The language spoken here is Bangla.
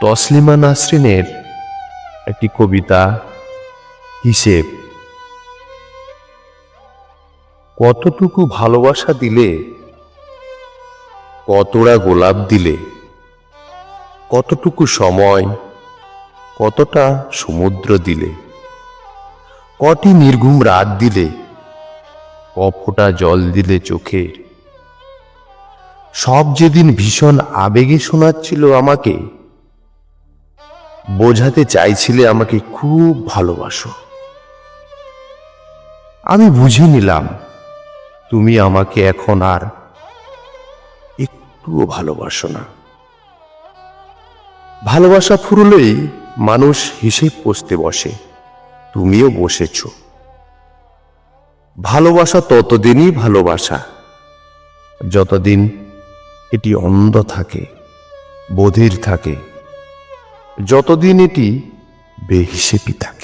তসলিমা নাসরিনের একটি কবিতা, হিসেব। কতটুকু ভালোবাসা দিলে, কতটা গোলাপ দিলে, কতটুকু সময়, কতটা সমুদ্র দিলে, কটি নির্ঘুম রাত দিলে, কফোঁটা জল দিলে চোখে। সব যেদিন ভীষণ আবেগে শোনাচ্ছিল আমাকে, বোঝাতে চাইছিলে আমাকে খুব ভালোবাসো। আমি বুঝে নিলাম তুমি আমাকে এখন আর একটুও ভালোবাসো না। ভালোবাসা ফুরলেই মানুষ হিসেব কষতে বসে, তুমিও বসেছ। ভালোবাসা ততদিনই ভালোবাসা যতদিন এটি অন্ধ থাকে, বধির থাকে, যতদিন এটি বেহিসেবি থাকে।